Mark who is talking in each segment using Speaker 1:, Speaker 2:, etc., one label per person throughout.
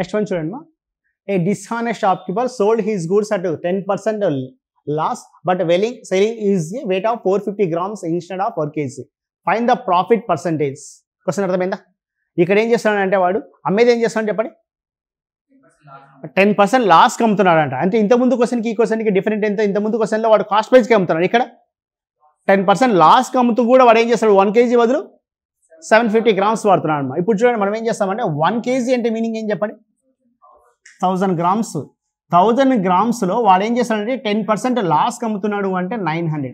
Speaker 1: Next one చూడండి మా, a dishonest shopkeeper sold his goods at 10% loss but selling is weight of 450 grams instead of 4 kg. Find the profit percentage. Question అర్థమైందా? ఇక్కడ ఏం చేస్తున్నాడంటే వాడు అమ్మేది ఏం చేస్తున్నాడు చెప్పండి, 10% లాస్కి అమ్ముతున్నాడంట. అంటే ఇంతకుముందు క్వశ్చన్కి ఈ క్వశ్చన్కి డిఫరెంట్ ఎంత, ఇంతకుముందు క్వశ్చన్లో వాడు కాస్ట్ ప్రైస్కి అమ్ముతున్నాడు, ఇక్కడ 10% లాస్కి అమ్ముతూ కూడా వాడు ఏం చేస్తాడు 1 kg బదులు 750 grams వాడుతున్నాడు అన్నమాట. ఇప్పుడు చూడండి మనం ఏం చేస్తామంటే 1 kg అంటే మీనింగ్ ఏం చెప్పండి, 1000 grams. 1000 grams వాడు ఏం చేస్తాడంటే 10% లాస్కి అమ్ముతున్నాడు అంటే 900.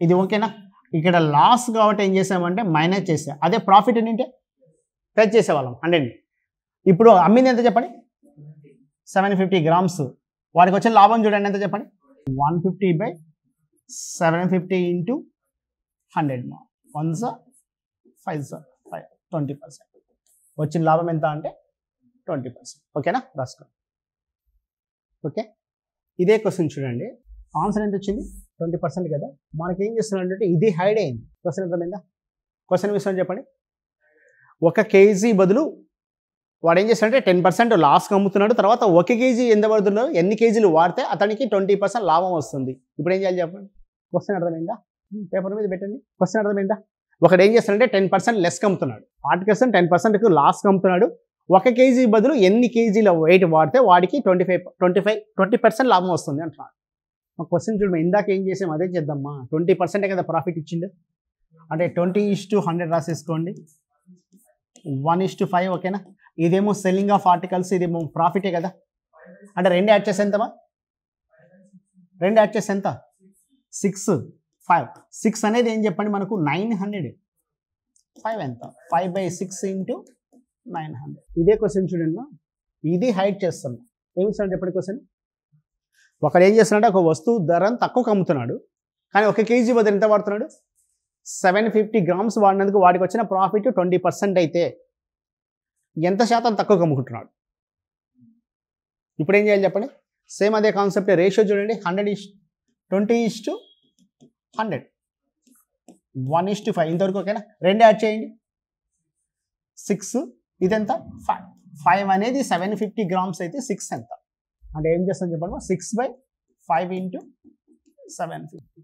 Speaker 1: ఇది ఓకేనా? ఇక్కడ లాస్ కాబట్టి ఏం చేసామంటే మైనస్ చేసా, అదే ప్రాఫిట్ ఏంటంటే ప్లస్ చేసేవాళ్ళం 100. ఇప్పుడు అమ్మింది ఎంత చెప్పండి, 750 grams. వాడికి వచ్చిన లాభం చూడండి ఎంత చెప్పండి, 150/750 into 100. 1 5 5 20%. వచ్చిన లాభం ఎంత అంటే 20%. ఓకేనా? రాసుకో. ఓకే, ఇదే క్వశ్చన్ చూడండి, ఆన్సర్ ఎంత వచ్చింది 20% కదా. మనకి ఏం చేస్తున్నాడంటే ఇది హైడ్ అయింది. క్వశ్చన్ అర్థమైందా? క్వశ్చన్ విషయం చెప్పండి, 1 kg బదులు వాడు ఏం చేస్తాడంటే 10% లాస్కి అమ్ముతున్నాడు. తర్వాత 1 kg ఎంత పడుతుందో ఎన్ని కేజీలు వాడితే అతనికి 20% లాభం వస్తుంది. ఇప్పుడు ఏం చేయాలి చెప్పండి? క్వశ్చన్ అర్థమైందా? పేపర్ మీద పెట్టండి. క్వశ్చన్ అర్థమైందా? ఒకడు ఏం చేస్తాడంటే 10% లెస్కి అమ్ముతున్నాడు, ఆర్టికల్స్ 10%కు లాస్కి అమ్ముతున్నాడు. 1 kg బదులు ఎన్ని కేజీల వెయిట్ వాడితే వాడికి 20% లాభం వస్తుంది అంటున్నాడు. మా క్వశ్చన్ చూడమా, ఇందాక ఏం చేసాం అదే చేద్దామా. 20% కదా ప్రాఫిట్ ఇచ్చిండు, అంటే 20:100 రాసేసుకోండి. 1:5 ఓకేనా. ఇదేమో సెల్లింగ్ ఆఫ్ ఆర్టికల్స్, ఇదేమో ప్రాఫిటే కదా. అంటే 2 యాడ్ చేస్తే ఎంతమా, 2 యాడ్ చేస్తే ఎంత 6 5 6 అనేది ఏం చెప్పండి మనకు 900. 5 ఎంత 5/6 into 900. ఇదే క్వశ్చన్ చూడండి, ఇది హైడ్ చేస్తాను. ఏమి ఇస్తాడు చెప్పండి క్వశ్చన్. ఒకడు ఏం చేస్తున్నాడు, ఒక వస్తువు ధరను తక్కువకు అమ్ముతున్నాడు, కానీ 1 kg బదులు ఎంత వాడుతున్నాడు 750 grams వాడినందుకు వాడికి వచ్చిన ప్రాఫిట్ 20% అయితే ఎంత శాతం తక్కువకు అమ్ముకుంటున్నాడు. ఇప్పుడు ఏం చేయాలి చెప్పండి, సేమ్ అదే కాన్సెప్ట్. రేషియో చూడండి, 20:100 1:5 ఇంతవరకు ఓకేనా. 2 యాడ్ చేయండి 6, ఇదెంత 5 5 అనేది 750 grams అయితే 6 ఎంత అంటే ఏం చేస్తాను చెప్పండి, 6/5 into 750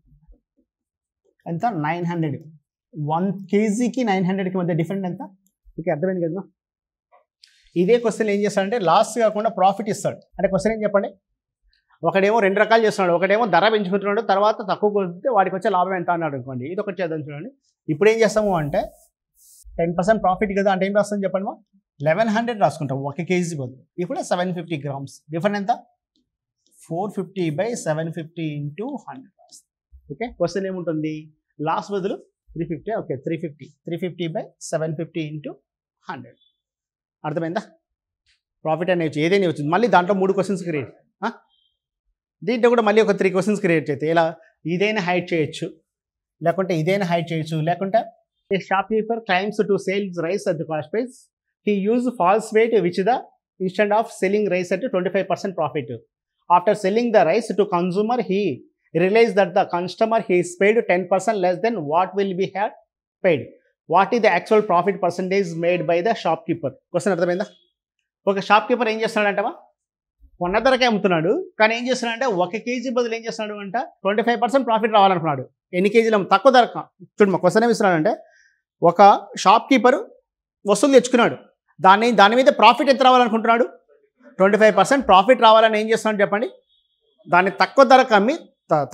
Speaker 1: ఎంత 900. 1 kgకి 900కి మధ్య డిఫరెంట్ ఎంత. ఓకే, అర్థమైంది కదా. ఇదే క్వశ్చన్ ఏం చేస్తాడంటే లాస్ కాకుండా ప్రాఫిట్ ఇస్తాడు. అంటే క్వశ్చన్ ఏం చెప్పండి, ఒకడేమో 2 రకాలు చేస్తున్నాడు. ఒకటేమో ధర పెంచుకుంటున్నాడు, తర్వాత తక్కువ కొడితే వాడికి వచ్చే లాభం ఎంత అన్నాడు అనుకోండి. ఇది ఒకటి చేద్దాం చూడండి. ఇప్పుడు ఏం చేస్తాము అంటే 10% ప్రాఫిట్ కదా, అంటే ఏం రాస్తాం చెప్పండి, 1100 రాసుకుంటాం 1 kg బదులు. ఇప్పుడు 750 grams డిఫరెంట్ ఎంత 450/750 into 100 రాస్తాం. ఓకే, క్వశ్చన్ ఏముంటుంది, లాస్ బదులు 350. Okay, 350/750 into 100. అర్థమైందా? ప్రాఫిట్ అనేది ఏదైనా వచ్చింది. మళ్ళీ దాంట్లో 3 క్వశ్చన్స్ క్రియేట్, దీంట్లో కూడా మళ్ళీ ఒక 3 క్వశ్చన్స్ క్రియేట్ చేస్తే ఇలా ఇదైనా హైడ్ చేయొచ్చు, లేకుంటే ఇదైనా హైడ్ చేయొచ్చు, లేకుంటే a shopkeeper claims to sale rice at the cost price, he used false weight which the instead of selling rice at 25% profit. After selling the rice to consumer, he realized that the customer he is paid 10% less than what will be had paid. What is the actual profit percentage made by the shopkeeper? Question అర్థమైందా? ఒక shopkeeper ఏం చేస్తున్నాడంటవా, కొన్న ధరకే అమ్ముతున్నాడు, కానీ ఏం చేస్తున్నాడంటే 1 kg బదులు ఏం చేస్తున్నాడు అంట 25% ప్రాఫిట్ రావాలనుకున్నాడు. ఎన్ని కేజీలు తక్కువ ధర. చూడు మా క్వశ్చన్ ఏమి ఇస్తున్నాడంటే, ఒక షాప్కీపర్ వస్తువులు తెచ్చుకున్నాడు, దాని మీద ప్రాఫిట్ ఎంత రావాలనుకుంటున్నాడు 25% ప్రాఫిట్ రావాలని ఏం చేస్తున్నాడు చెప్పండి, దాన్ని తక్కువ ధరకు అమ్మి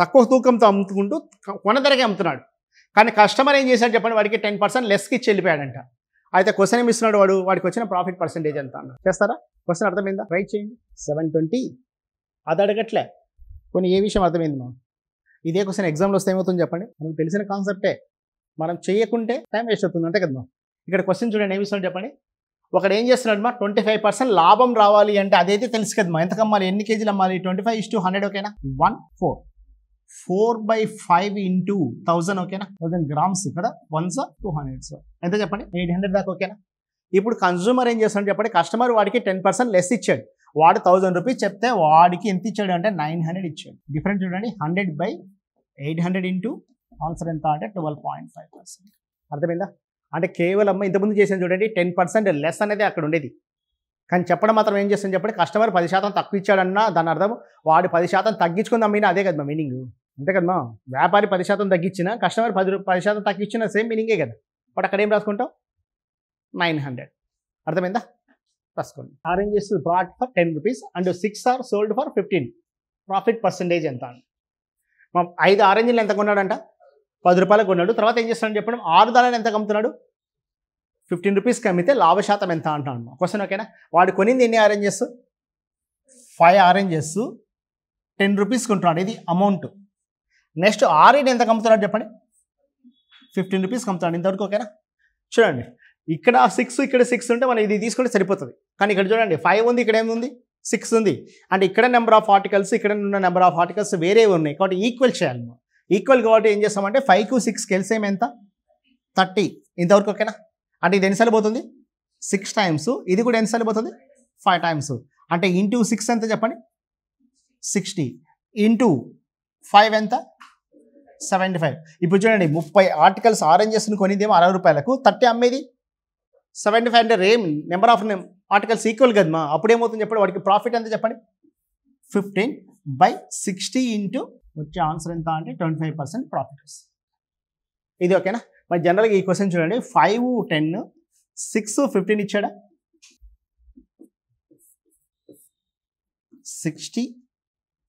Speaker 1: తక్కువ తూకంతో అమ్ముకుంటూ కొన్న ధరకే అమ్ముతున్నాడు. కానీ కస్టమర్ ఏం చేశాడు చెప్పండి, వాడికి 10% లెస్కి ఇచ్చి వెళ్ళిపోయాడంట. అయితే క్వశ్చన్ ఏమి ఇస్తున్నాడు వాడికి వచ్చిన ప్రాఫిట్ పర్సెంటేజ్ ఎంత అన్న చేస్తారా? క్వశ్చన్ అర్థమైందా? రైట్ చేయండి. 720 అది అడగట్లే, కొన్ని ఏ విషయం అర్థమైంది మనం. ఇదే క్వశ్చన్ ఎగ్జామ్లో వస్తే ఏమవుతుంది చెప్పండి, మనకు తెలిసిన కాన్సెప్టే, మనం చేయకుంటే టైం వేస్ట్ అవుతుంది అంతే కదా. ఇక్కడ క్వశ్చన్ చూడండి ఏమి ఇస్తున్నాడు చెప్పండి, ఒకడు ఏం చేస్తున్నాడు 25% లాభం రావాలి అంటే అదైతే తెలుసు కదమ్మా, ఎంతకు అమ్మాలి, ఎన్ని కేజీలు అమ్మాలి, 25:100 ఓకేనా. 4/5 into 1000 ఓకేనా, 1000 grams కదా, 1 200 ఎంత చెప్పండి 800 దాకా ఓకేనా. ఇప్పుడు కన్జ్యూమర్ ఏం చేస్తాడు చెప్పండి, కస్టమర్ వాడికి 10% లెస్ ఇచ్చాడు, వాడు 1000 రూపీస్ చెప్తే వాడికి ఎంత ఇచ్చాడు అంటే 900 ఇచ్చాడు. డిఫరెన్స్ చూడండి, 100/800 into ఆన్సర్ ఎంత అంటే 12.5%. అర్థమైందా? అంటే కేవలం ఇంతకుముందు చేసాను చూడండి 10% లెస్ అనేది అక్కడ ఉండేది. కానీ చెప్పడం మాత్రం ఏం చేస్తాను చెప్పండి, కస్టమర్ 10% తక్కువ ఇచ్చాడన్నా దాని అర్థం వాడు 10% తగ్గించుకుంది అమ్మినా అదే కదా మీనింగ్. అంతే కదమ్మా, వ్యాపారి 10% తగ్గించిన కస్టమర్ 10% తగ్గించిన సేమ్ మీనింగే కదా. బట్ అక్కడ ఏం రాసుకుంటాం 900. అర్థమైందా? రాసుకోండి. Oranges bought for 10 rupees and 6 are sold for 15. Profit percentage ఎంత? 5 ఆరెంజ్లు ఎంత కొన్నాడంట? 10 రూపాయలకు కొన్నాడు. తర్వాత ఏం చేస్తాడని చెప్పడం 6 దానిని ఎంత అమ్ముతున్నాడు? 15 రూపీస్కి అమ్మితే లాభశాతం ఎంత అంటాను. క్వశ్చన్ ఓకేనా? వాడు కొనింది ఎన్ని ఆరెంజెస్? 5 ఆరెంజెస్ 10 రూపీస్ కొంటున్నాడు, ఇది అమౌంట్. నెక్స్ట్ ఆరెంజ్ ఎంత అమ్ముతున్నాడు చెప్పండి? 15 రూపీస్కి అమ్ముతున్నాడు. ఇంతవరకు ఓకేనా? చూడండి, ఇక్కడ 6 ఇక్కడ 6 ఉంటే మనం ఇది తీసుకుంటే సరిపోతుంది. కానీ ఇక్కడ చూడండి 5 ఉంది, ఇక్కడ ఏముంది 6 ఉంది. అంటే ఇక్కడ నెంబర్ ఆఫ్ ఆర్టికల్స్ ఇక్కడ ఉన్న నెంబర్ ఆఫ్ ఆర్టికల్స్ వేరే ఉన్నాయి కాబట్టి ఈక్వల్ చేయాలి. ఈక్వల్ కాబట్టి ఏం చేస్తామంటే 5కు 6కి ఎల్సిఎం ఎంత? 30. ఇంతవరకు ఓకేనా? అంటే ఇది ఎన్నిసార్లు పోతుంది? 6 టైమ్స్. ఇది కూడా ఎన్నిసార్లు పోతుంది? 5 టైమ్స్. అంటే ఇంటూ 6 ఎంత చెప్పండి? 60. ఇంటూ 5 ఎంత? 75. ఇప్పుడు చూడండి 30 ఆర్టికల్స్ ఆరెంజెస్ని కొనిదేమో 60 రూపాయలకు, 30 అమ్మేది 75 అంటే రేమ్ నెంబర్ ఆఫ్ ఆర్టికల్స్ ఈక్వల్ కదమ్మా. అప్పుడు ఏమవుతుంది చెప్పండి, వాడికి ప్రాఫిట్ ఎంత చెప్పండి? 15/60 ఇంటూ వచ్చే ఆన్సర్ ఎంత అంటే 25% ప్రాఫిట్ వస్తుంది. ఇది ఓకేనా? మరి జనరల్గా ఈ క్వశ్చన్ చూడండి 5, 10, 6, 15 ఇచ్చాడా? 60,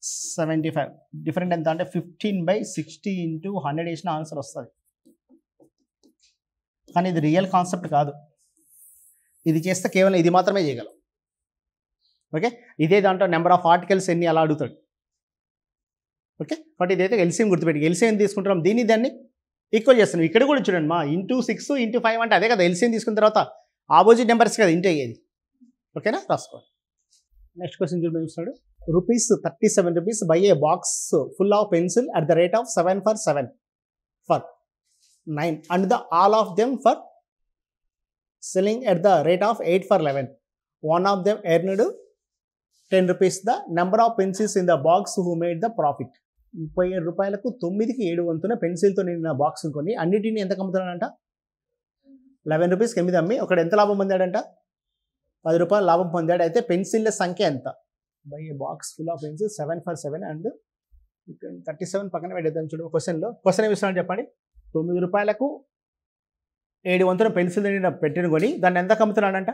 Speaker 1: 75 డిఫరెంట్ ఎంత అంటే 15/60 ఇంటూ 100 వేసిన ఆన్సర్ వస్తుంది. కానీ ఇది రియల్ కాన్సెప్ట్ కాదు. ఇది చేస్తే కేవలం ఇది మాత్రమే చేయగలం. ఓకే, ఇదే దాంట్లో నెంబర్ ఆఫ్ ఆర్టికల్స్ ఎన్ని అలా అడుగుతాడు. ఓకే, బట్ ఇదైతే ఎల్సిఎం గుర్తుపెట్టి ఎల్సిఎం తీసుకుంటున్నాం, దీన్ని దాన్ని ఈక్వల్ చేస్తున్నాం. ఇక్కడ కూడా చూడండి మా ఇంటూ 6 ఇంటూ 5 అంటే అదే కదా ఎల్సిఎం తీసుకున్న తర్వాత ఆపోజిట్ నెంబర్స్ కదా ఇంటూ అయ్యేది. ఓకేనా? రాసుకోండి. నెక్స్ట్ క్వశ్చన్ చూపిస్తాడు. ₹37 rupees by A box full of pencil at the rate of 7 for 7 for 9 and the all of them for selling at the rate of 8 for 11. One of them earned 10 rupees. The number of pencils in the box who made the profit. 37 రూపాయలకు 9కి 7 వంతున పెన్సిల్తో నిన్న box కొని అన్నిటిని ఎంత అమ్ముతున్నాడంట? 11 రూపీస్కి 8 అమ్మి ఒకడు ఎంత లాభం పొందాడంట? 10 రూపాయలు లాభం పొందాడు. అయితే పెన్సిల్ల సంఖ్య ఎంత? By A box full of pencil 7 for 7 and 37 పక్కన పెట్టేద్దాం. చూడండి క్వశ్చన్లో క్వశ్చన్ ఏమి ఇస్తున్నాడు చెప్పండి. 9 రూపాయలకు 7 వంతున పెన్సిల్ పెట్టిన కొని దాన్ని ఎంత అమ్ముతున్నాడంట?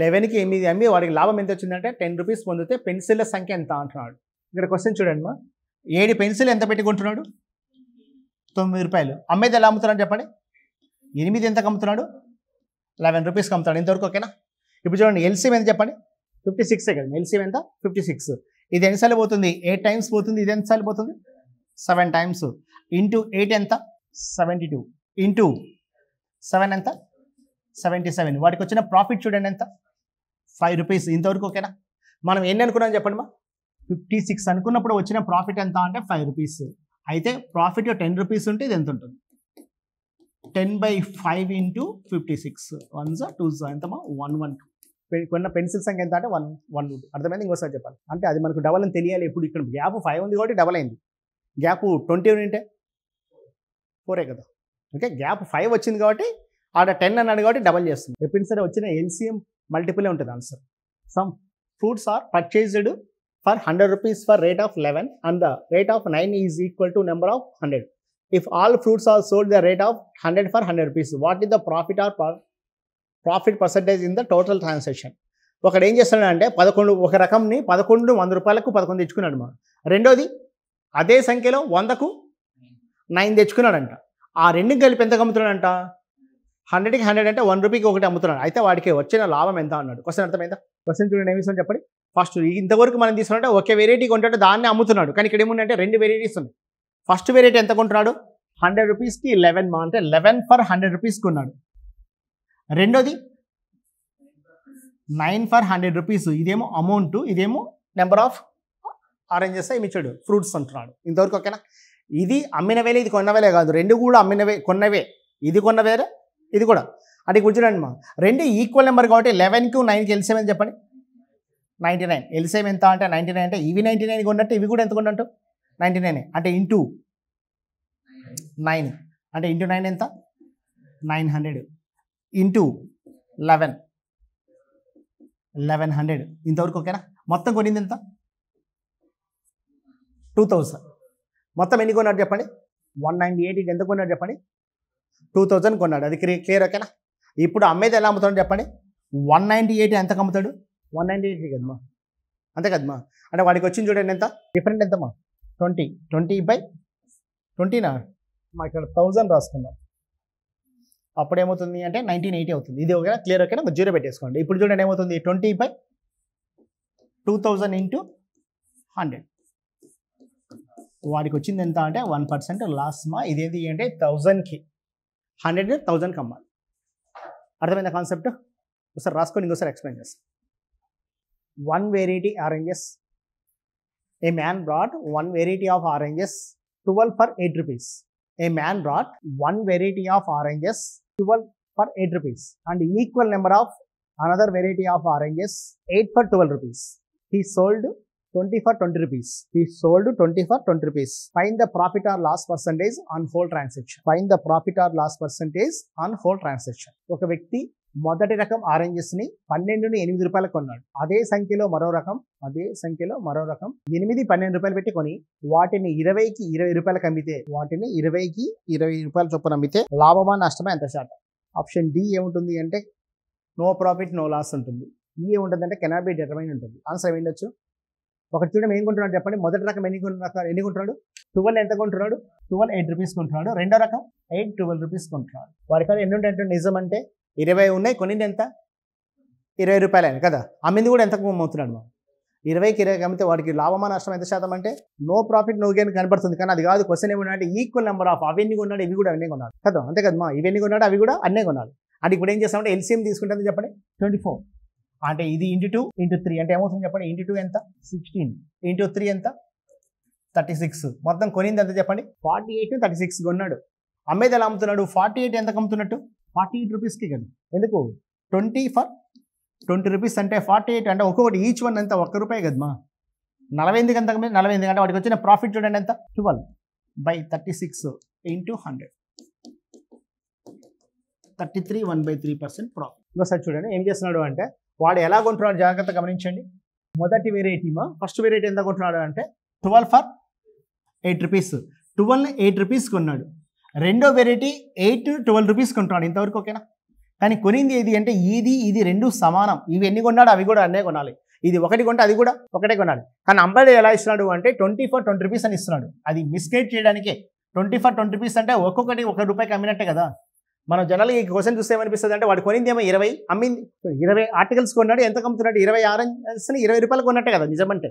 Speaker 1: 11కి 8 అమ్మి వాడికి లాభం ఎంత వచ్చిందంటే 10 రూపీస్ పొందితే పెన్సిల్ల సంఖ్య ఎంత అంటున్నాడు. ఇక్కడ క్వశ్చన్ చూడండి మా 7 పెన్సిల్ ఎంత పెట్టుకుంటున్నాడు? 9 రూపాయలు. అమ్మేది ఎలా అమ్ముతున్నాడు చెప్పండి? 8 ఎంతకు అమ్ముతున్నాడు? 11 రూపీస్కి అమ్ముతాడు. ఇంతవరకు ఓకేనా? ఇప్పుడు చూడండి ఎల్సిఎం ఎంత చెప్పండి? 56 కదా. ఎల్సిఎం ఎంత? 56. ఇది ఎన్నిసార్లు పోతుంది? 8 టైమ్స్ పోతుంది. ఇది ఎన్నిసార్లు పోతుంది? 7 టైమ్స్. ఇంటూ 8 ఎంత? 72. ఇంటూ 7 ఎంత? 77. వాటికి వచ్చిన ప్రాఫిట్ చూడండి ఎంత? 5 రూపీస్. ఇంతవరకు ఓకేనా? మనం ఎన్ని అనుకున్నాం చెప్పండి మా? 56 అనుకున్నప్పుడు వచ్చిన ప్రాఫిట్ ఎంత అంటే 5 రూపీస్. అయితే ప్రాఫిట్ 10 రూపీస్ ఉంటే ఇది ఎంత ఉంటుంది? 10/5 ఇంటూ 56. 1s 2s ఎంతమా? 112. కొన్న పెన్సిల్ సంఖ్య ఎంత అంటే 112. అర్థమైంది? ఇంకోసారి చెప్పాలి అంటే అది మనకు డబల్ అని తెలియాలి. ఇప్పుడు ఇక్కడ గ్యాప్ 5 ఉంది కాబట్టి డబల్ అయింది. గ్యాప్ 20 ఉంటే 4 కదా. ఓకే, గ్యాప్ 5 వచ్చింది కాబట్టి ఆడ 10 అన్నాడు కాబట్టి డబల్ చేస్తుంది. ఎప్పుడు సరే వచ్చిన ఎల్సిఎం మల్టిపుల్ ఉంటుంది answer. Some fruits are purchased for 100 rupees for rate of 11 and the rate of 9 is equal to number of 100. If all fruits are sold the rate of 100 for 100 rupees, what is the profit or profit percentage in the total transaction? ఒకడు ఏం చేస్తున్నాడంటే 11 ఒక రకంని 11 100 రూపాయలకు 11 తెచ్చుకున్నాడు మా. రెండోది అదే సంఖ్యలో 100కు 9 తెచ్చుకున్నాడంట. ఆ రెండు కలిపి ఎంత అమ్ముతున్నాడంట? 100కి 100 అంటే 1 రూపీకి ఒకటి అమ్ముతున్నాడు. అయితే వాడికి వచ్చిన లాభం ఎంత అన్నాడు. క్వశ్చన్ అర్థమైందా? క్వశ్చన్ చూడండి ఏమి ఇస్తాను చెప్పండి. ఫస్ట్ ఇంతవరకు మనం తీసుకుంటే ఒకే వెరైటీ కొంటాడు, దాన్ని అమ్ముతున్నాడు. కానీ ఇక్కడ ఏముందంటే 2 వెరైటీస్ ఉన్నాయి. ఫస్ట్ వెరైటీ ఎంత కొంటున్నాడు? 100 రూపీస్కి 11 మా అంటే 11 for 100 రూపీస్ కొన్నాడు. రెండోది 9 for 100 రూపీస్. ఇదేమో అమౌంట్, ఇదేమో నెంబర్ ఆఫ్ ఆరెంజెస్ ఏమి ఇచ్చాడు? ఫ్రూట్స్ అంటున్నాడు. ఇంతవరకు ఓకేనా? ఇది అమ్మినవేలే, ఇది కొన్నవేలే కాదు. రెండు కూడా అమ్మినవే కొన్నవే. ఇది కొన్నవేరే, ఇది కూడా. అంటే కూర్చోండి మా 2 ఈక్వల్ నెంబర్ కాబట్టి 11కు 9కి ఎల్సిఎం అని చెప్పండి. 99. ఎల్సిఎం ఎంత అంటే 99 అంటే ఇవి 99 కొన్నట్టు ఇవి కూడా ఎంత కొన్నట్టు 99 అంటే ఇంటూ 9 అంటే ఇంటూ 9 ఎంత? 900 ఇంటూ 1100 ఇంతవరకు ఓకేనా. మొత్తం కొనింది ఎంత 2000. మొత్తం ఎన్ని కొన్నాడు చెప్పండి 198 ఎంత కొన్నాడు చెప్పండి 2000 కొన్నాడు. అది క్లియర్ ఓకేనా. ఇప్పుడు అమ్మేది ఎలా అమ్ముతాడు చెప్పండి 198 ఎంతకు అమ్ముతాడు 198 కదమ్మా అంతే కదమ్మా. అంటే వాడికి వచ్చింది చూడండి ఎంత డిఫరెంట్ ఎంతమ్మా 20/20 మా ఇక్కడ 1000 రాసుకుందాం. అప్పుడు ఏమవుతుంది అంటే 1980 అవుతుంది. ఇది ఓకేనా క్లియర్ ఓకేనా. జీరో పెట్టేసుకోండి. ఇప్పుడు చూడండి ఏమవుతుంది 20/2000 ఇంటూ 100 వాడికి వచ్చింది ఎంత అంటే 1% లాస్ మా. ఇదేంటి అంటే 1000కి 100 1000కి అమ్మాలి. అర్థమైందా కాన్సెప్ట్. ఒకసారి రాసుకొని ఇంకోసారి ఎక్స్ప్లెయిన్ చేస్తాను. 1 variety oranges. A man brought 1 variety of oranges 12 for 8 rupees. A man brought 1 variety of oranges 12 for 8 rupees and equal number of another variety of oranges 8 for 12 rupees. He sold 20 for 20 rupees. He sold 20 for 20 rupees. Find the profit or loss percentage on whole transaction. Find the profit or loss percentage on whole transaction. ఒక వ్యక్తి మొదటి రకం oranges ని 12 8 రూపాయలకు కొన్నాడు. అదే సంఖ్యలో మరో రకం 8 12 రూపాయలు పెట్టి కొని వాటిని 20కి 20 రూపాయలకు అమ్మితే వాటిని 20కి 20 రూపాయల చొప్పున అమ్మితే లాభమా నష్టమా ఎంత శాతం. ఆప్షన్ డి ఏముంటుంది అంటే నో ప్రాఫిట్ నో లాస్ ఉంటుంది. ఈ ఏముంటుంది అంటే కెనాట్ బి డిటర్మైన్ ఉంటుంది. ఆన్సర్ ఏమిండొచ్చు. ఒకటి చూడండి ఏం కొంటున్నాడు చెప్పండి. మొదటి రకం ఎన్ని కొంటున్నాడు 12 ఎంత కొంటున్నాడు 12 8 రూపీస్ కొంటున్నాడు. రెండో రకం 8 12 రూపీస్ కొంటున్నాడు. వారి కాదు ఎన్ని ఉంటాయంటే నిజం అంటే 20 ఉన్నాయి. కొనింది ఎంత 20 రూపాయలు అయినా కదా. అమ్మింది కూడా ఎంత అమ్ముతున్నాడు 20కి 20 అమ్మితే వాడికి లాభమా నష్టం ఎంత శాతం అంటే నో ప్రాఫిట్ నో గెయిన్ కనబడుతుంది. కానీ అది కాదు. క్వశ్చన్ ఏమన్నా ఈక్వల్ నెంబర్ ఆఫ్ అవి ఎన్ని కొన్నాడు ఇవి కూడా అవన్నీ కొన్నాడు కదా. అంతే కదమ్మా. ఇవన్నీ కొన్నాడు అవి కూడా అన్నీ కొన్నాడు. అంటే ఇప్పుడు ఏం చేస్తామంటే ఎల్సిఎం తీసుకుంటుంది చెప్పండి 24 అంటే ఇది ఇంటూ 2 ఇంటూ 3 అంటే ఏమవుతుంది చెప్పండి. ఇంటూ 2 ఎంత 16 ఇంటూ 3 ఎంత 36. మొత్తం కొనింది ఎంత చెప్పండి 48 36 కొన్నాడు. అమ్మేది ఎలా అమ్ముతున్నాడు 48 ఎంతకు అమ్ముతున్నట్టు 48 రూపీస్కి కదా. ఎందుకు 20 for 20 రూపీస్ అంటే 48 అంటే ఒక్కొక్కటి ఈచ్ వన్ ఎంత 1 రూపాయి కదమ్మా. 48 ఎంత 48 అంటే వాడికి వచ్చిన ప్రాఫిట్ చూడండి ఎంత 12/36 ఇంటూ 100 33 1/3% ప్రాఫిట్. ఇంకోసారి చూడండి ఏం చేస్తున్నాడు అంటే వాడు ఎలా కొంటున్నాడు జాగ్రత్త గమనించండి. మొదటి వెరైటీ ఫస్ట్ వెరైటీ ఎంత కొంటున్నాడు అంటే 12 for 8 రూపీస్ 12 8 రూపీస్ కొన్నాడు. రెండో వెరైటీ 8 12 రూపీస్ కొంటున్నాడు. ఇంతవరకు ఓకేనా. కానీ కొనింది ఏది అంటే ఇది రెండు సమానం. ఇవి ఎన్ని కొన్నాడు అవి కూడా అన్నే కొనాలి. ఇది ఒకటి కొంటే అది కూడా ఒకటే కొనాలి. కానీ అంబాడు ఎలా ఇస్తున్నాడు అంటే 20 for 20 రూపీస్ అని ఇస్తున్నాడు. అది మిస్గైడ్ చేయడానికే 20 for 20 రూపీస్ అంటే ఒక్కొక్కటి 1 రూపాయికి అమ్మినట్టే కదా. మనం జనరల్గా ఈ క్వశ్చన్ చూస్తే ఏమనిపిస్తుంది అంటే వాడు కొనింది ఏమో 20 అమ్మింది 20 ఆర్టికల్స్ కొన్నాడు. ఎంత అమ్ముతున్నాడు 20 ఆరెంజెస్ని 20 రూపాయలు కొన్నట్టే కదా నిజమంటే.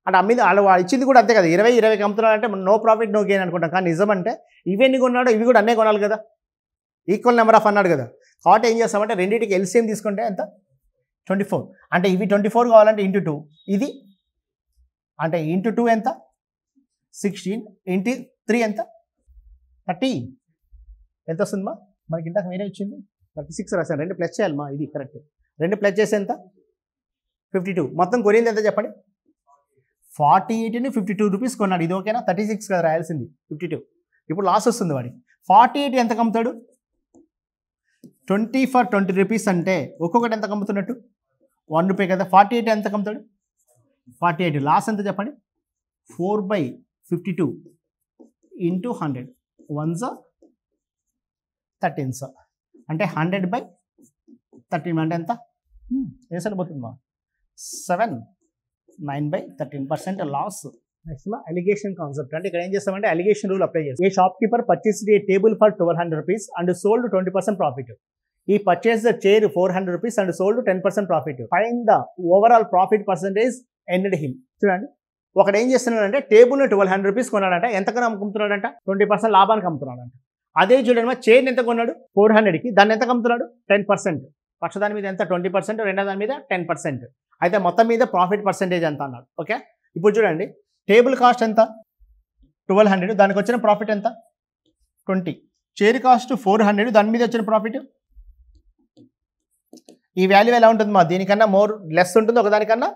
Speaker 1: అంటే అమ్మింది వాళ్ళు ఇచ్చింది కూడా అంతే కదా 20 అమ్ముతున్నాడు అంటే నో ప్రాఫిట్ నో గెయిన్ అనుకుంటాం. కానీ నిజమంటే ఇవన్నీ కొన్నాడు ఇవి కూడా అన్నీ కొనాలి కదా. ఈక్వల్ నెంబర్ ఆఫ్ అన్నాడు కదా. కాబట్టి ఏం చేస్తామంటే రెండింటికి ఎల్సిఎం తీసుకుంటే ఎంత 24 అంటే ఇవి 24 కావాలంటే ఇంటూ 2 ఇది అంటే ఇంటూ 2 ఎంత 16 ఇంటూ 3 ఎంత 30 ఎంత వస్తుందమ్మా. మనకి ఇందాక వేరే ఇచ్చింది 36 రాశాను. 2 ప్లస్ చేయాలమ్మా. ఇది కరెక్ట్. 2 ప్లస్ చేస్తే ఎంత 52. మొత్తం కొనింది ఎంత చెప్పండి 48ని 52 రూపీస్ కొన్నాడు. ఇది ఓకేనా. 36 కదా రాయాల్సింది 52. ఇప్పుడు లాస్ వస్తుంది వాడికి. 48 ఎంత అమ్ముతాడు 20 for 20 రూపీస్ అంటే ఒక్కొక్కటి ఎంత అమ్ముతున్నట్టు 1 రూపాయి కదా. 48 ఎంత అమ్ముతాడు 48 లాస్ ఎంత చెప్పండి 4/52 ఇంటూ 100 1s 13s అంటే 100/13 అంటే ఎంత ఏ సరిపోతుందా 7 9/13% లాస్. నెక్స్ట్ అలిగేషన్ కాన్సెప్ట్ అంటే ఇక్కడ ఏం చేస్తామంటే అలిగేషన్ రూల్ అప్లై చేస్తాం. A shopkeeper purchased a table for 1200 rupees and sold 20% profit. He purchase the chair 400 rupees and sold 10% profit. Find the overall profit percentage ended him. చూడండి ఒకడు ఏం చేస్తున్నాడంటే table 1200 rupees కొన్నాడంట. ఎంతకన్నా అమ్ముతున్నాడంట 20% లాభానికి అమ్ముతున్నాడంట. అదే చూడండి chair ఎంత కొన్నాడు 400కి దాన్ని ఎంత అమ్ముతున్నాడు 10%. ఫస్ట్ దాని మీద ఎంత 20% రెండో దాని మీద 10%. అయితే మొత్తం మీద ప్రాఫిట్ పర్సెంటేజ్ ఎంత అన్నాడు. ఓకే ఇప్పుడు చూడండి టేబుల్ కాస్ట్ ఎంత 1200 దానికి వచ్చిన ప్రాఫిట్ ఎంత 20. చైర్ కాస్ట్ 400 దాని మీద వచ్చిన ప్రాఫిట్ ఈ వాల్యూ ఎలా ఉంటుంది మా దీనికన్నా మోర్ లెస్ ఉంటుంది ఒకదానికన్నా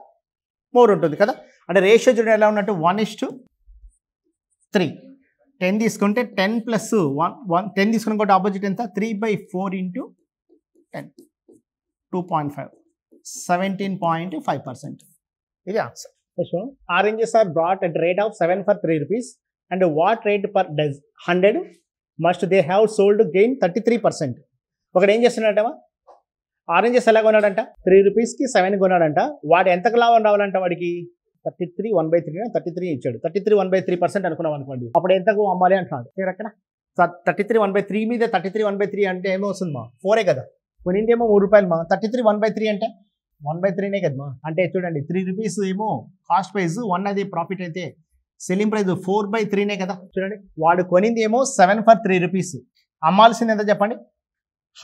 Speaker 1: మోర్ ఉంటుంది కదా. అంటే రేషియో చూడండి ఎలా ఉన్నట్టు 1:3. 10 తీసుకుంటే 10 ప్లస్ 10 తీసుకున్న కూడా ఆపోజిట్ ఎంత 3/4 ఇంటూ 10 2.5 17.5%. ఇది answer. So oranges are brought at rate of 7 for 3 rupees and what rate per 100 must they have sold gain 33%. ఒకడు ఏం చేస్తున్నాడమ్మా ఆరెంజెస్ ఎలా కొన్నాడంట 3 రూపీస్కి 7 కొన్నాడంట. వాడు ఎంతకు లాభం రావాలంట వాడికి 33 1/3 33 ఇచ్చాడు. 33 1/3% అనుకున్నాం అనుకోండి. అప్పుడు ఎంతకు అమ్మాలి అంటున్నాడు. అక్కడ 33 1/3 మీద 33 1/3 అంటే ఏమవుతుంది మా 4 కదా. కొనిందేమో 3 రూపాయలు మా 33 1/3 అంటే 1/3 కదమ్మా. అంటే చూడండి 3 రూపీస్ ఏమో కాస్ట్ ప్రైస్ 1 అది ప్రాఫిట్ అయితే సెల్లింగ్ ప్రైస్ 4/3 కదా. చూడండి వాడు కొనింది ఏమో 7 for 3 రూపీస్. అమ్మాల్సింది ఎంత చెప్పండి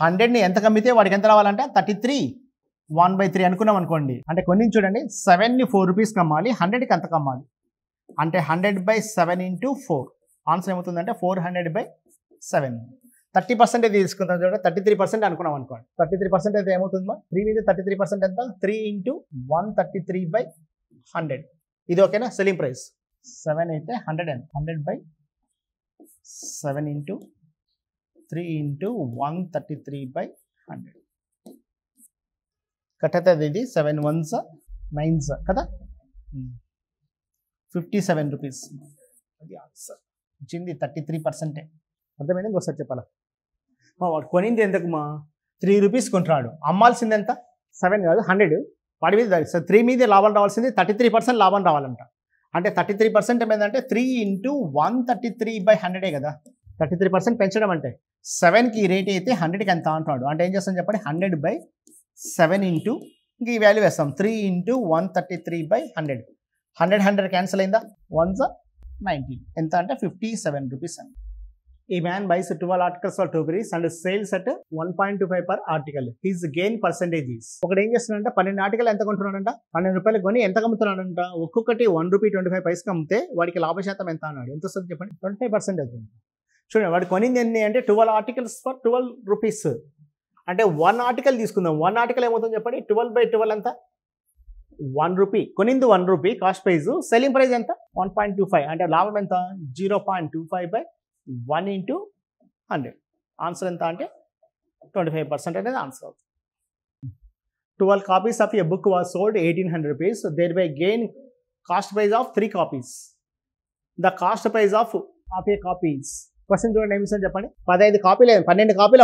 Speaker 1: 100ని ఎంత కమ్మితే వాడికి ఎంత రావాలంటే 33 1/3 అనుకున్నాం అనుకోండి. అంటే కొన్ని చూడండి 7ని 4 రూపీస్కి అమ్మాలి 100కి ఎంత కమ్మాలి అంటే 100/7 ఇంటూ 4 ఆన్సర్ ఏమవుతుందంటే 400/7. 30% తీసుకుంటాం చూడండి 33% అనుకున్నాం అనుకోండి. 33% అయితే ఏమవుతుందమ్మా 3 మీద 33% ఎంత 3 ఇంటూ 133/100. ఇది ఓకేనా సెల్లింగ్ ప్రైస్ 7 అయితే 100 ఎంత 100/7 ఇంటూ 3 ఇంటూ 133/100 కట్ అవుతుంది. ఇది 7 1s 9s కదా 57 రూపీస్. అది ఆన్సర్ వచ్చింది 33%. అర్థమైంది ఇంకోసారి చెప్పాలా వాడు కొనింది ఎంతకుమా 3 రూపీస్ కొంటున్నాడు. అమ్మాల్సింది ఎంత 7 కాదు 100. వాడి మీద 3 మీద లాభం రావాల్సింది 33% లాభం రావాలంట. అంటే 33% ఏమైందంటే 3 ఇంటూ 133/100 కదా. 33% పెంచడం అంటే 7కి రేట్ అయితే 100కి ఎంత అంటున్నాడు. అంటే ఏం చేస్తాం చెప్పండి 100/7 ఇంటూ ఇంక ఈ వాల్యూ వేస్తాం 3 ఇంటూ 133/100. 100 క్యాన్సిల్ అయిందా 1s 19 ఎంత అంటే 57 రూపీస్ అండి. A man buys 12 articles for 2 rupees and sells at 1.25 per article. His gain percentage is. ఒకటి ఏం చేస్తున్నాడంటే 12 ఆర్టికల్ ఎంత కొంటున్నాడంట 12 రూపాయలు కొని ఎంత అమ్ముతున్నాడంట ఒక్కొక్కటి 1 రూపీ 25 పైసకి అమ్మితే వాడికి లాభశాతం ఎంత అన్నాడు. ఎంత వస్తుంది చెప్పండి 25% అవుతుంది. చూడండి వాడు కొనింది ఎన్ని అంటే 12 ఆర్టికల్స్ ఫర్ 12 రూపీస్. అంటే 1 ఆర్టికల్ తీసుకుందాం. 1 ఆర్టికల్ ఏమవుతుంది చెప్పండి 12/12 ఎంత 1 రూపీ. కొనింది 1 rupee cost price selling price ఎంత 1.25 అంటే లాభం ఎంత 0.25/1 ఇంటూ 100. ఆన్సర్ ఎంత అంటే 25% అనేది ఆన్సర్ అవుతుంది. 12 copies of a book was sold 1800 rupees. Thereby gain cost price of 3 copies. The cost price of a copy is. Question చూడండి ఏమి సార్ చెప్పండి 12 కాపీలు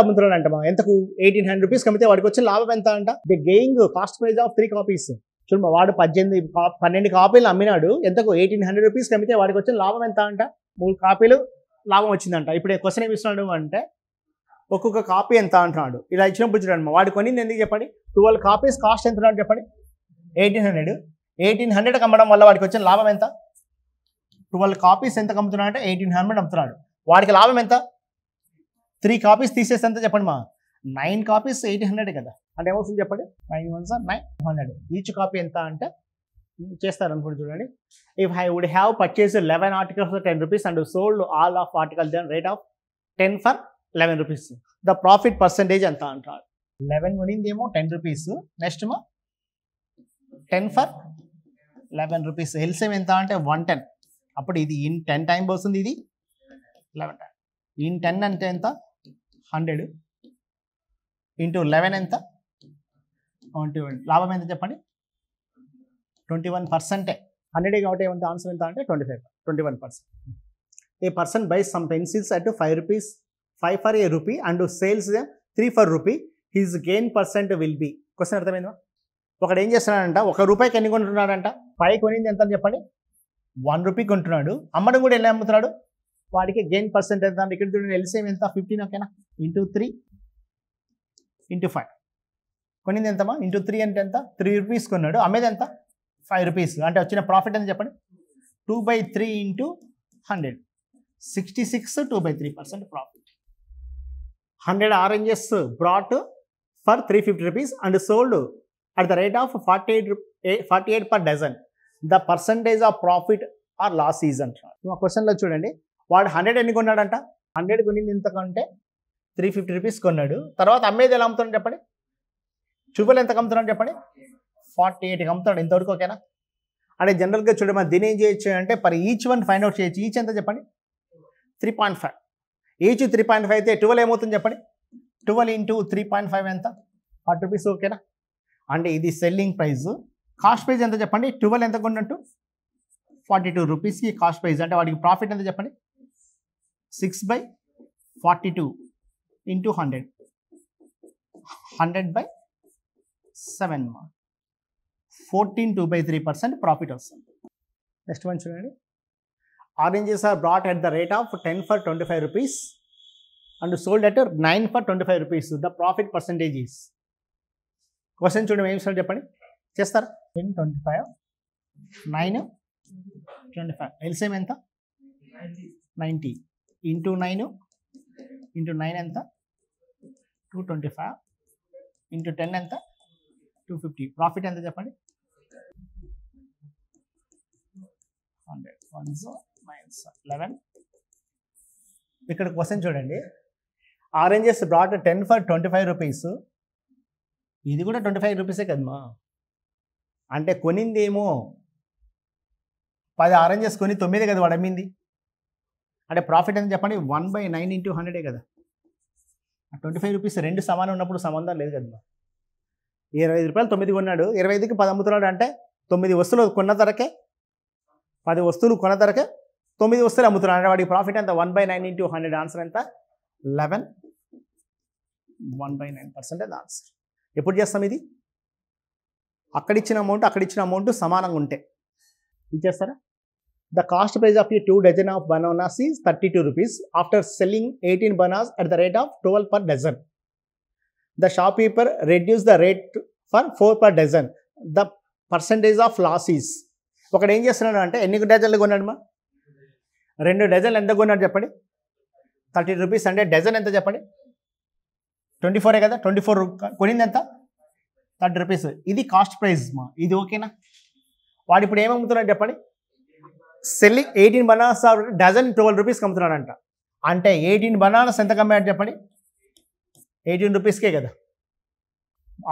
Speaker 1: అమ్ముతున్నాడు అంట ఎంతకు 1800 రూపీస్ అమ్మితే వాడికి వచ్చిన లాభం ఎంత అంట the gain cost price of 3 copies. చూడమ్మా వాడు 12 కాపీలు అమ్మినాడు ఎంతకు 1800 రూపీస్ అమ్మితే వాడికి వచ్చిన లాభం ఎంత అంట 3 కాపీలు లాభం వచ్చిందంట. ఇప్పుడు క్వశ్చన్ ఏమి ఇస్తున్నాడు అంటే ఒక్కొక్క కాపీ ఎంత అంటున్నాడు. ఇలా ఇచ్చినప్పుడు చూడండి వాడు కొనింది ఎందుకు చెప్పండి 12 కాపీస్ కాస్ట్ ఎంత చెప్పండి 1800 అమ్మడం వల్ల వాడికి వచ్చిన లాభం ఎంత 12 కాపీస్ ఎంత అమ్ముతున్నాడు అంటే 1800 అమ్ముతున్నాడు. వాడికి లాభం ఎంత 3 కాపీస్ తీసేస్తే ఎంత చెప్పండి మా 9 కాపీస్ 800 కదా. అంటే ఏమవుతుంది చెప్పండి 9 1s 900. ఈచ్ కాపీ ఎంత అంటే చేస్తారు అనుకోండి చూడండి. If I would have purchase 11 articles for 10 rupees and sold all of article then rate of 10 for 11 rupees the profit percentage ఎంత అంటారు. 11 కొనింది ఏమో 10 రూపీస్ నెక్స్ట్ మా 10 for 11 రూపీస్ ఎల్సిఎం ఎంత అంటే 110. అప్పుడు ఇది ఇన్ 10 టైం వస్తుంది ఇది 11 టైం ఇన్ 10 అంటే ఎంత 100 ఇంటూ 11 ఎంత 21. లాభం ఎంత చెప్పండి 21%. 100 కాబట్టి ఏమంటే ఆన్సర్ ఎంత అంటే 21%. A person buys some pencils at 5 rupees 5 for a rupee and sells 3 for rupee. His gain percent will be. Question అర్థమైందా. ఒకడు ఏం చేస్తున్నాడంట 1 రూపాయికి ఎన్ని కొంటున్నాడంట 5 కొనింది ఎంత అని చెప్పండి 1 రూపీ కొంటున్నాడు. అమ్మడం కూడా ఎలా అమ్ముతున్నాడు వాడికి గెయిన్ పర్సెంట్ ఎంత అంటే ఇక్కడ చూడండి ఎల్సిఎం ఎంత 15 ఓకేనా ఇంటూ 3 ఇంటూ 5 కొనింది ఎంతమా ఇంటూ 3 అంటే ఎంత 3 రూపీస్ కొన్నాడు అమ్మేది ఎంత 5 రూపీస్ అంటే వచ్చిన ప్రాఫిట్ ఎంత చెప్పండి 2/3 into 100 66 2/3% profit. 100 oranges bought for 350 rupees and sold at the rate of 48 per dozen. The percentage of profit or loss is అంటున్నాడు. మా క్వశ్చన్లో చూడండి వాడు 100 ఎన్ని కొన్నాడంట 100 కొనింది ఎంతకంటే 350 రూపీస్ కొన్నాడు. తర్వాత అమ్మేది ఎలా అమ్ముతాడు చెప్పండి చూపలు ఎంత అమ్ముతున్నాడు చెప్పండి 48కి అమ్ముతాడు. ఇంతవరకు ఓకేనా. అంటే జనరల్గా చూడండి మనం దీని ఏం చేయొచ్చు అంటే per each one find out చేయొచ్చు. ఈచ్ ఎంత చెప్పండి 3.5 ఈచ్ 3.5 అయితే 12 ఏమవుతుంది చెప్పండి. 12 ఇంటూ 3.5 ఎంత? 40 రూపీస్. ఓకేనా? అంటే ఇది సెల్లింగ్ ప్రైస్. కాస్ట్ ప్రైస్ ఎంత చెప్పండి? 12 ఎంత కొన్నట్టు 42 రూపీస్కి కాస్ట్ ప్రైస్. అంటే వాడికి ప్రాఫిట్ ఎంత చెప్పండి? 6/42 ఇంటూ 100 100/7 14 2/3% ప్రాఫిట్ వస్తుంది. నెక్స్ట్ వన్ చూడండి. Oranges are bought at the rate of 10 for 25 rupees and sold at 9 for 25 rupees. The profit percentage is. Question చూడండి, ఏం సార్ చెప్పండి. చేస్తారా? 10 25 9 25 ఎల్సిఎం ఎంత? 90 ఇంటూ 9 ఎంత? 225 ఇంటూ 10 ఎంత? 250. ప్రాఫిట్ ఎంత చెప్పండి? 100 11. ఇక్కడ క్వశ్చన్ చూడండి. Oranges brought 10 for 25 rupees. ఇది కూడా 25 రూపీసే కదమ్మా. అంటే కొనిందేమో 10 ఆరెంజెస్ కొని 9 కదా వాడు అమ్మింది. అంటే ప్రాఫిట్ ఎంత చెప్పండి? 1/9 ఇంటూ 100 కదా. 25 రూపీస్ రెండు సమానం ఉన్నప్పుడు సంబంధం లేదు కదమ్మా. 25 రూపాయలు 9 కొన్నాడు, 25కి 10 అమ్ముతున్నాడు. అంటే 9 వస్తువులు కొన్న ధరకే 10 వస్తువులు కొన్న ధరకే 9 వస్తువులు అమ్ముతున్నాడు. అంటే వాడికి ప్రాఫిట్ ఎంత? 1/9 ఇంటూ 100. ఆన్సర్ ఎంత? 11. 1/9% ఆన్సర్. ఎప్పుడు చేస్తాం ఇది? అక్కడిచ్చిన అమౌంట్ సమానంగా ఉంటే ఇచ్చేస్తారా? The cost price of 2 dozen of bananas is 32 rupees after selling 18 bananas at the rate of 12 per dozen. The shopkeeper reduced the rate for 4 per dozen. The percentage of loss is. ఒకడు ఏం చేస్తున్నాడు అంటే ఎన్ని డజన్లు కొన్నాడు మా? 2 డజన్లు ఎంత కొన్నాడు చెప్పండి? 30 రూపీస్. అంటే డజన్ ఎంత చెప్పండి? 24 కదా. 24 కొనింది ఎంత? 30 రూపీస్. ఇది కాస్ట్ ప్రైస్ మా. ఇది ఓకేనా? వాడు ఇప్పుడు ఏమమ్ముతున్నాడు చెప్పండి? సెల్లింగ్ 18 బనానాస్ డజన్ 12 రూపీస్కి అమ్ముతున్నాడంట. అంటే 18 బనానాస్ ఎంత కమ్మాడు చెప్పండి? 18 రూపీస్కే కదా.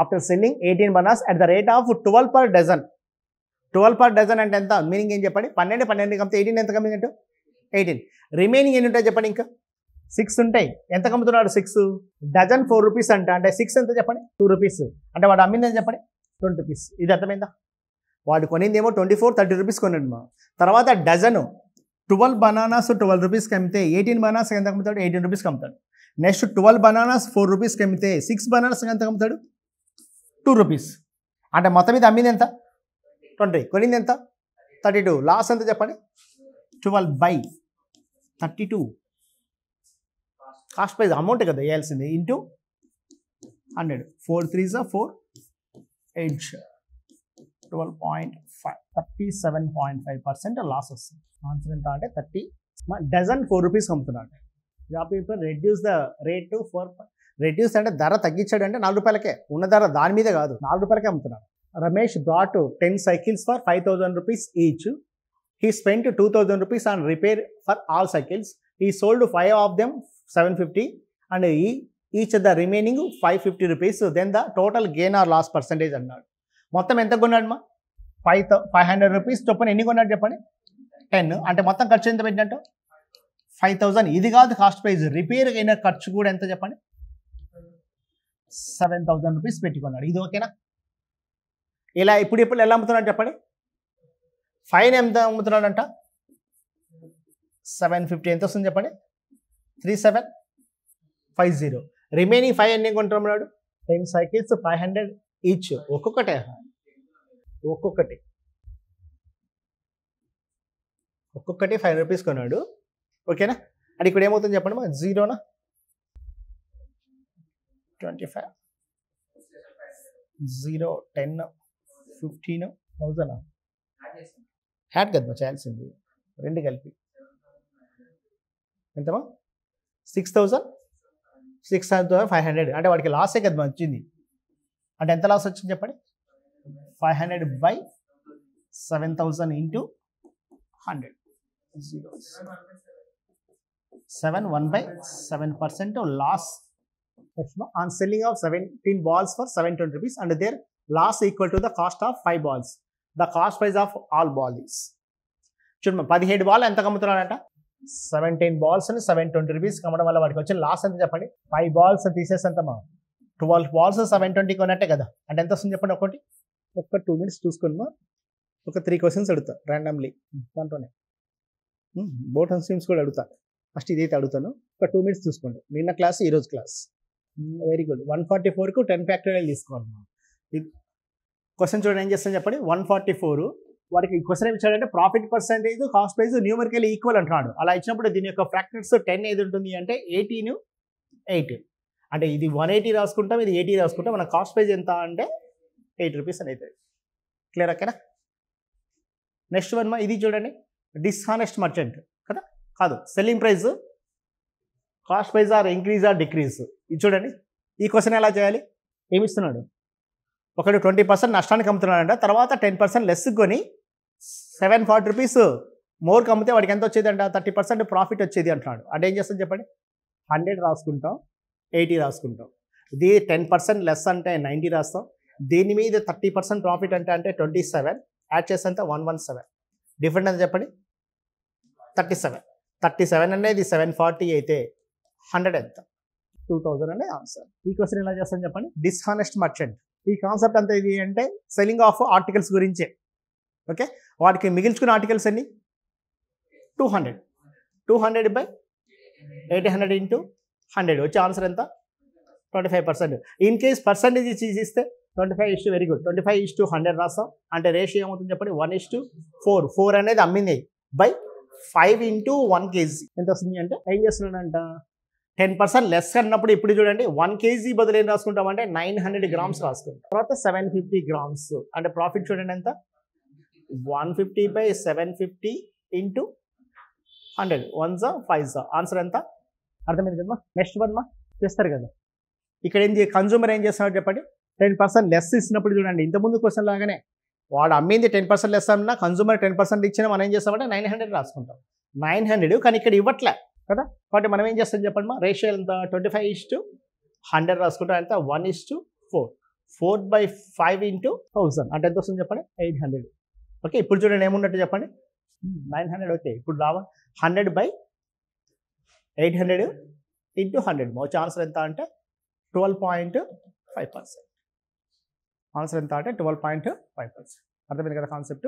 Speaker 1: After selling 18 bananas at the rate of 12 per dozen. 12 per dozen అంటే ఎంత? మీనింగ్ ఏం చెప్పండి? 12 కమ్మితే 18 ఎంత కమ్మినట్టు? 18. రిమైనింగ్ ఎన్ని ఉంటాయి చెప్పండి? ఇంకా 6 ఉంటాయి. ఎంత కమ్ముతున్నాడు? 6. డజన్ 4 రూపీస్ అంట. అంటే 6 ఎంత చెప్పండి? 2 రూపీస్. అంటే వాడు అమ్మిందని చెప్పండి 20 రూపీస్. ఇది అర్థమైందా? వాడు కొనిందేమో 24 30 రూపీస్ కొన్నాడు మా. తర్వాత డజను 12 బనానాస్ 12 రూపీస్కి అమ్మితే 18 బనానాస్ ఎంత అమ్ముతాడు? 18 రూపీస్కి అమ్ముతాడు. నెక్స్ట్ 12 బనానాస్ 4 రూపీస్కి అమ్మితే 6 బనానాస్ ఎంత అమ్ముతాడు? 2 రూపీస్. అంటే మొత్తం మీద అమ్మింది ఎంత? 20. కొనింది ఎంత? 32. లాస్ ఎంత చెప్పండి? 12/32. కాస్ట్ ప్రైస్ అమౌంట్ కదా వేయాల్సింది ఇంటూ 100. 4 3s 4 8 12.5 37.5% లాస్ వస్తుంది. ఆన్సర్ ఎంత అంటే 30. డజన్ 4 రూపీస్ అమ్ముతున్నాడు. Job people reduce the rate to 4. Reduce అంటే ధర తగ్గించాడు అంటే 4 రూపాయలకే. ఉన్న ధర దాని మీదే కాదు, 4 రూపాయలకే అమ్ముతున్నాడు. Ramesh brought 10 cycles for 5,000 rupees each. He spent 2,000 rupees on repair for all cycles. He sold 5 of them 750 and each the remaining 550 rupees. Then the total gain or loss percentage అన్నాడు. మొత్తం ఎంత కొన్నాడు మా? 500 రూపీస్ చొప్పున ఎన్ని కొన్నాడు చెప్పండి? 10. అంటే మొత్తం ఖర్చు ఎంత పెట్టినట్టు? 5,000. ఇది కాదు కాస్ట్ ప్రైస్. రిపేర్ అయిన ఖర్చు కూడా ఎంత చెప్పండి? 7,000 రూపీస్ పెట్టుకున్నాడు. ఇది ఓకేనా? ఇలా ఇప్పుడు ఎలా అమ్ముతున్నాడు చెప్పండి? 5 ఎంత అమ్ముతున్నాడంట? 750. ఎంత వస్తుంది చెప్పండి? 3750. రిమైనింగ్ 5 ఎన్ని కొంటున్నాడు? 10 cycles 500 ఈచ్. ఒక్కొక్కటి 5 రూపీస్ కొన్నాడు. ఓకేనా? అది ఇక్కడ ఏమవుతుంది చెప్పండి మా? 0నా 25 0 10 15 1000 హ్యాట్ కదమ్మా చేయాల్సింది. రెండు కలిపి ఎంతమా? 6,500. అంటే వాడికి లాసే కదమ్మా వచ్చింది. అంటే ఎంత లాస్ వచ్చింది చెప్పండి? 500/7,000 into 100. 7 1/7% loss on selling of 17 balls for 720 rupees and their loss equal to the cost of 5 balls. The cost price of all balls is. చూడమ్మా 17 బాల్ ఎంత అమ్ముతున్నాడంట? 17 balls అని 720 రూపీస్ కమ్మడం వల్ల వాడికి వచ్చిన లాస్ ఎంత చెప్పండి? 5 balls తీసేసంతమా 12 balls 720 కొన్నట్టే కదా. అంటే ఎంత వస్తుంది చెప్పండి? ఒకటి ఒక్క 2 minutes చూసుకున్నా ఒక 3 questions అడుగుతా ర్యాండమ్లీ దాంట్లోనే. బోట్ అండ్ స్ట్రీమ్స్ కూడా అడుగుతా. ఫస్ట్ ఇదైతే అడుగుతాను. ఒక 2 minutes చూసుకోండి. నిన్న క్లాస్ ఈరోజు క్లాస్. Very good. 144కు 10 ఫ్యాక్టోరియల్ తీసుకోవాలి. క్వశ్చన్ చూడండి ఏం చేస్తాను చెప్పండి. 144 వాడికి క్వశ్చన్ ఏమి ఇచ్చాడంటే profit percentage cost price numerical equal అంటున్నాడు. అలా ఇచ్చినప్పుడు దీని యొక్క ఫ్యాక్టర్స్ 10 ఏది ఉంటుంది అంటే 18 8. అంటే ఇది 180 రాసుకుంటాం, ఇది 80 రాసుకుంటాం. మన కాస్ట్ ప్రైస్ ఎంత అంటే 8 రూపీస్ అని అవుతుంది. క్లియర్ అక్కడా? నెక్స్ట్ వన్ ఇది చూడండి. డిస్హానెస్ట్ మర్చెంట్ కదా కాదు. Selling price cost price or increase or decrease. ఇది చూడండి. ఈ క్వశ్చన్ ఎలా చేయాలి? ఏమి ఇస్తున్నాడు? ఒకడు 20% నష్టానికి అమ్ముతున్నాడంట. తర్వాత 10% లెస్ కొని 740 రూపీస్ మోర్ అమ్మితే వాడికి ఎంత వచ్చేది అంట? 30% ప్రాఫిట్ వచ్చేది అంటున్నాడు. అంటే ఏం చేస్తాం చెప్పండి? 100 రాసుకుంటాం, 80 రాసుకుంటాం. ఇది 10% లెస్ అంటే 90 రాస్తాం. దీని మీద 30% ప్రాఫిట్ అంటే 27 యాడ్ చేస్తే 117. డిఫరెంట్ అని చెప్పండి 37 అనేది 740 అయితే 100 ఎంత? 2000 అనే ఆన్సర్. ఈ క్వశ్చన్ ఎలా చేస్తాం చెప్పండి. Dishonest merchant. ఈ కాన్సెప్ట్ అంతా ఇది అంటే సెల్లింగ్ ఆఫ్ ఆర్టికల్స్ గురించే. ఓకే, వాటికి మిగిల్చుకున్న ఆర్టికల్స్ ఎన్ని? 200. 200/800 ఇంటూ 100 వచ్చే ఆన్సర్ ఎంత? 25%. ఇన్ కేస్ పర్సంటేజ్ ఇస్తే 25 వెరీ గుడ్ 25:100 రాస్తాం. అంటే రేషియో ఏమవుతుంది చెప్పండి? 1:4. 4 అనేది అమ్మింది బై 5 × 1 kg ఎంత వస్తుంది అంటే ఏం చేస్తున్నాడంట? 10% లెస్ అన్నప్పుడు ఇప్పుడు చూడండి 1 kg బదులు ఏం రాసుకుంటామంటే 900 grams రాసుకుంటాం. తర్వాత 750 grams అంటే ప్రాఫిట్ చూడండి ఎంత? 150/750 ఇంటూ 100 1s 5s ఆన్సర్ ఎంత? అర్థమైంది కదమ్మా? నెక్స్ట్ వన్ మా చేస్తారు కదా. ఇక్కడ ఏం కన్జ్యూమర్ ఏం చేస్తున్నాడు చెప్పండి? 10% లెస్ ఇచ్చినప్పుడు చూడండి ఇంతకుముందు క్వశ్చన్ లాగానే వాడు అమ్మింది 10% లెస్ అన్నా కన్జ్యూమర్ 10% ఇచ్చినా మనం ఏం చేస్తామంటే 900 రాసుకుంటాం. 900 కానీ ఇక్కడ ఇవ్వట్లే కదా. కాబట్టి మనం ఏం చేస్తాం చెప్పండి మా? రేషియో ఎంత? 25:100 రాసుకుంటాం. ఎంత? 1:4. 4/5 ఇంటూ 1000 అంటే ఎంత వస్తుంది చెప్పండి? 800. ఓకే, ఇప్పుడు చూడండి ఏమున్నట్టు చెప్పండి? 900. ఓకే, ఇప్పుడు రావా 100/800 ఇంటూ 100 వచ్చే ఆన్సర్ ఎంత అంటే 12.5%. ఆన్సర్ ఎంత అంటే 12.5%. అర్థమైంది కదా కాన్సెప్ట్?